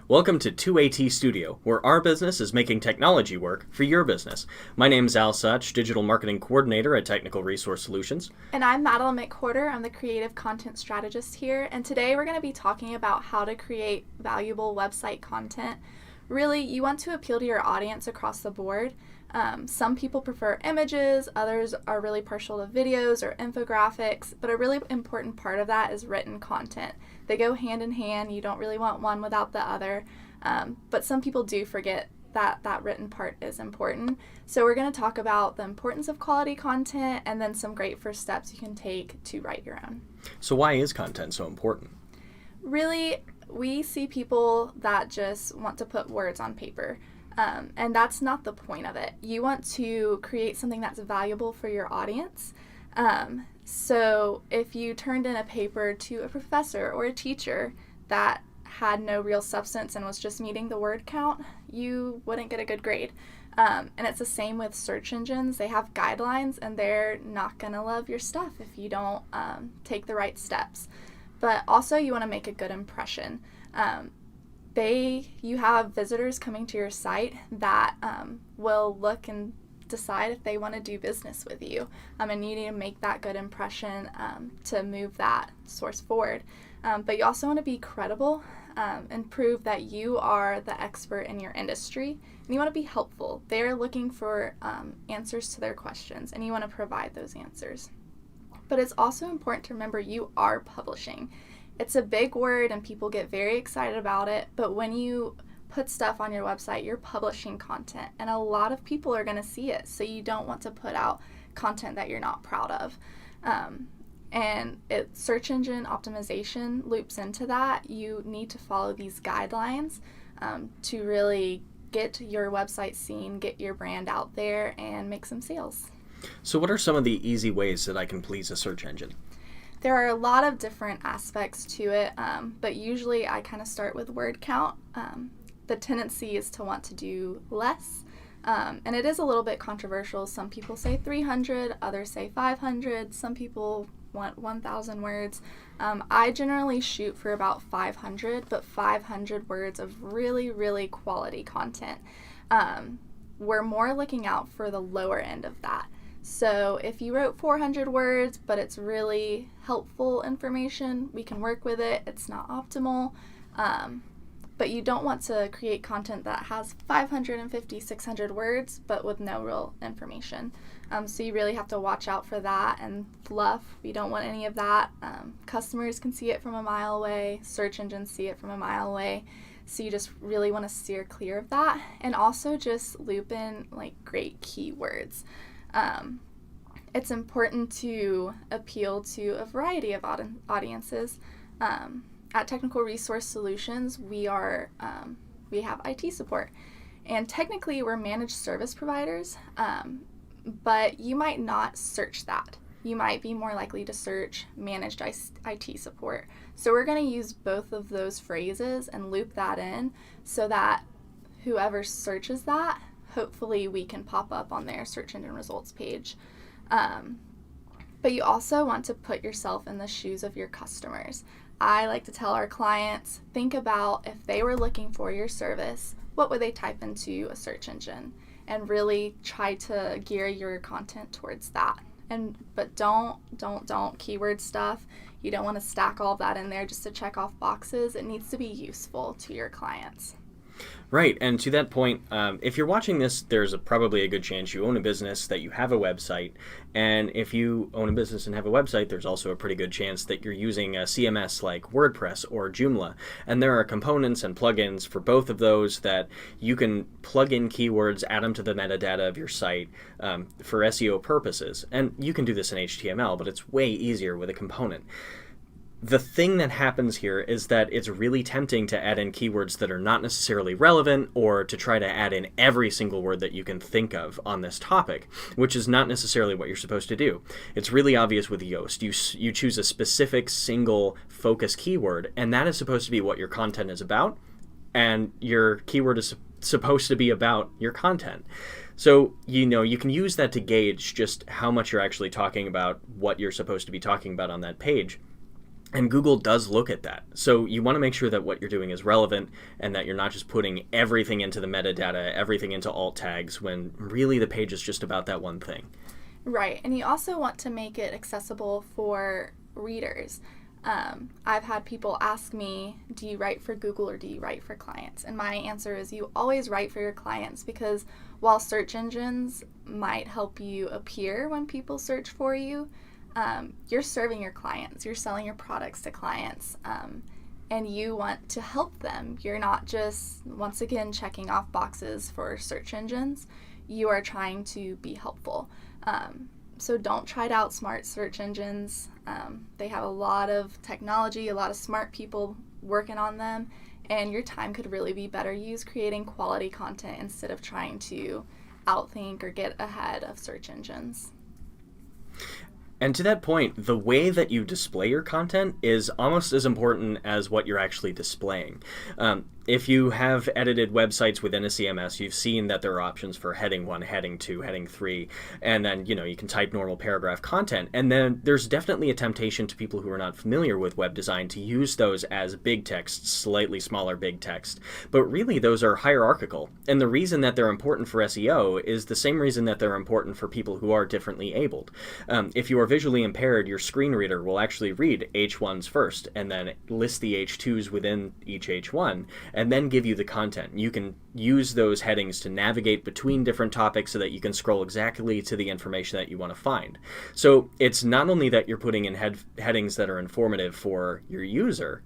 Welcome to 2AT Studio, where our business is making technology work for your business. My name is Al Such, Digital Marketing Coordinator at Technical Resource Solutions. And I'm Madeline McWhorter. I'm the Creative Content Strategist here. And today we're going to be talking about how to create valuable website content. Really, you want to appeal to your audience across the board. Some people prefer images, others are really partial to videos or infographics, but a really important part of that is written content. They go hand in hand. You don't really want one without the other, but some people do forget that written part is important. So we're going to talk about the importance of quality content and then some great first steps you can take to write your own. So why is content so important? Really, we see people that just want to put words on paper. And that's not the point of it. You want to create something that's valuable for your audience. So if you turned in a paper to a professor or a teacher that had no real substance and was just meeting the word count, you wouldn't get a good grade. And it's the same with search engines. They have guidelines and they're not going to love your stuff if you don't take the right steps. But also you want to make a good impression. You have visitors coming to your site that will look and decide if they want to do business with you. And you need to make that good impression to move that source forward. But you also want to be credible and prove that you are the expert in your industry. And you want to be helpful. They're looking for answers to their questions, and you want to provide those answers. But it's also important to remember you are publishing. It's a big word and people get very excited about it, but when you put stuff on your website, you're publishing content, and a lot of people are going to see it, so you don't want to put out content that you're not proud of. Search engine optimization loops into that. You need to follow these guidelines to really get your website seen, get your brand out there, and make some sales. So what are some of the easy ways that I can please a search engine? There are a lot of different aspects to it, but usually I kind of start with word count. The tendency is to want to do less, and it is a little bit controversial. Some people say 300, others say 500, some people want 1,000 words. I generally shoot for about 500, but 500 words of really, really quality content. We're more looking out for the lower end of that. So if you wrote 400 words, but it's really helpful information, we can work with it. It's not optimal, but you don't want to create content that has 550, 600 words, but with no real information. So you really have to watch out for that and fluff. We don't want any of that. Customers can see it from a mile away. Search engines see it from a mile away. So you just really want to steer clear of that, and also just loop in great keywords. It's important to appeal to a variety of audiences. At Technical Resource Solutions, we have IT support, and technically we're managed service providers, but you might not search that. You might be more likely to search managed IT support. So we're going to use both of those phrases and loop that in so that whoever searches that, hopefully we can pop up on their search engine results page. But you also want to put yourself in the shoes of your customers. I like to tell our clients, think about if they were looking for your service, what would they type into a search engine? And really try to gear your content towards that. But don't keyword stuff. You don't want to stack all of that in there just to check off boxes. It needs to be useful to your clients. Right, and to that point, if you're watching this, there's probably a good chance you own a business, that you have a website, and if you own a business and have a website, there's also a pretty good chance that you're using a CMS like WordPress or Joomla, and there are components and plugins for both of those that you can plug in keywords, add them to the metadata of your site for SEO purposes, and you can do this in HTML, but it's way easier with a component. The thing that happens here is that it's really tempting to add in keywords that are not necessarily relevant, or to try to add in every single word that you can think of on this topic, which is not necessarily what you're supposed to do. It's really obvious with Yoast. You choose a specific single focus keyword, and that is supposed to be what your content is about, and your keyword is supposed to be about your content. So, you can use that to gauge just how much you're actually talking about what you're supposed to be talking about on that page. And Google does look at that. So you want to make sure that what you're doing is relevant and that you're not just putting everything into the metadata, everything into alt tags, when really the page is just about that one thing. Right. And you also want to make it accessible for readers. I've had people ask me, do you write for Google or do you write for clients? And my answer is you always write for your clients, because while search engines might help you appear when people search for you, you're serving your clients, you're selling your products to clients, and you want to help them. You're not just, once again, checking off boxes for search engines. You are trying to be helpful. So don't try to outsmart search engines. They have a lot of technology, a lot of smart people working on them, and your time could really be better used creating quality content instead of trying to outthink or get ahead of search engines. And to that point, the way that you display your content is almost as important as what you're actually displaying. If you have edited websites within a CMS, you've seen that there are options for heading 1, heading 2, heading 3, and then you can type normal paragraph content. And then there's definitely a temptation to people who are not familiar with web design to use those as big text, slightly smaller big text. But really, those are hierarchical. And the reason that they're important for SEO is the same reason that they're important for people who are differently abled. If you are visually impaired, your screen reader will actually read H1s first and then list the H2s within each H1 and then give you the content. You can use those headings to navigate between different topics so that you can scroll exactly to the information that you want to find. So it's not only that you're putting in headings that are informative for your user,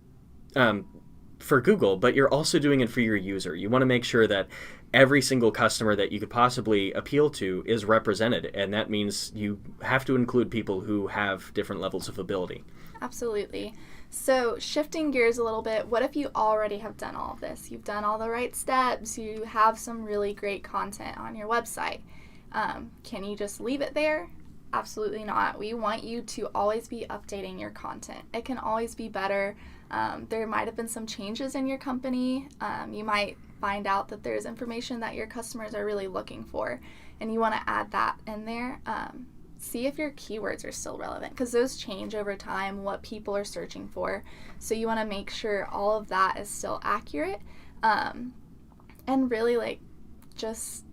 for Google, but you're also doing it for your user. You want to make sure that every single customer that you could possibly appeal to is represented, and that means you have to include people who have different levels of ability. Absolutely. So shifting gears a little bit, what if you already have done all of this? You've done all the right steps, you have some really great content on your website. Can you just leave it there? Absolutely not. We want you to always be updating your content. It can always be better. There might have been some changes in your company. You might find out that there's information that your customers are really looking for, and you want to add that in there. See if your keywords are still relevant, because those change over time, what people are searching for. So you want to make sure all of that is still accurate, and really just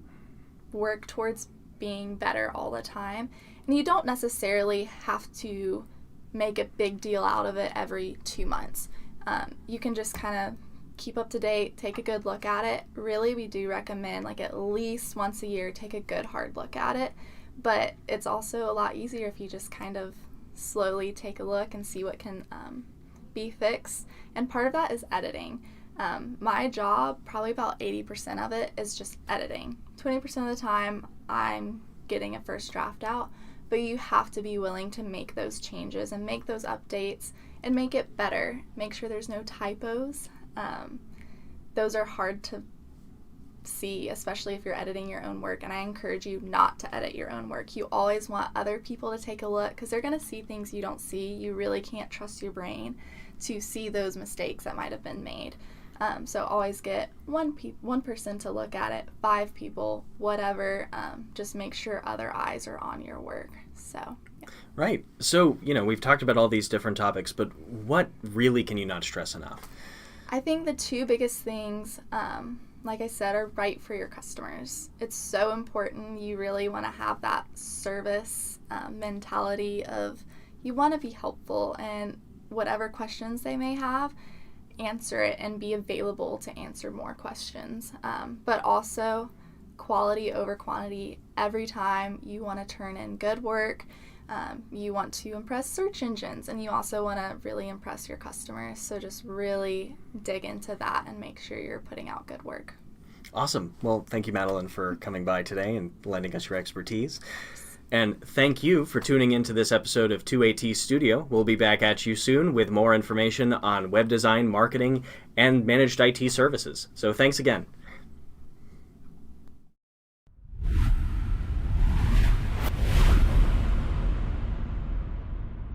work towards being better all the time. And you don't necessarily have to make a big deal out of it every 2 months. You can just kind of keep up to date, take a good look at it. Really, we do recommend at least once a year, take a good hard look at it. But it's also a lot easier if you just kind of slowly take a look and see what can be fixed. And part of that is editing. My job, probably about 80% of it, is just editing. 20% of the time, I'm getting a first draft out. But you have to be willing to make those changes and make those updates and make it better. Make sure there's no typos. Those are hard to see, especially if you're editing your own work, and I encourage you not to edit your own work. You always want other people to take a look, because they're going to see things you don't see. You really can't trust your brain to see those mistakes that might have been made. So always get one person to look at it, 5 people, whatever. Just make sure other eyes are on your work. So yeah. Right. So, we've talked about all these different topics, but what really can you not stress enough? I think the 2 biggest things, like I said, are right for your customers. It's so important. You really want to have that service mentality of you want to be helpful, and whatever questions they may have, answer it and be available to answer more questions. But also quality over quantity. Every time you want to turn in good work, you want to impress search engines, and you also want to really impress your customers. So just really dig into that and make sure you're putting out good work. Awesome. Well, thank you, Madeline, for coming by today and lending us your expertise. And thank you for tuning into this episode of 2AT Studio. We'll be back at you soon with more information on web design, marketing, and managed IT services. So thanks again.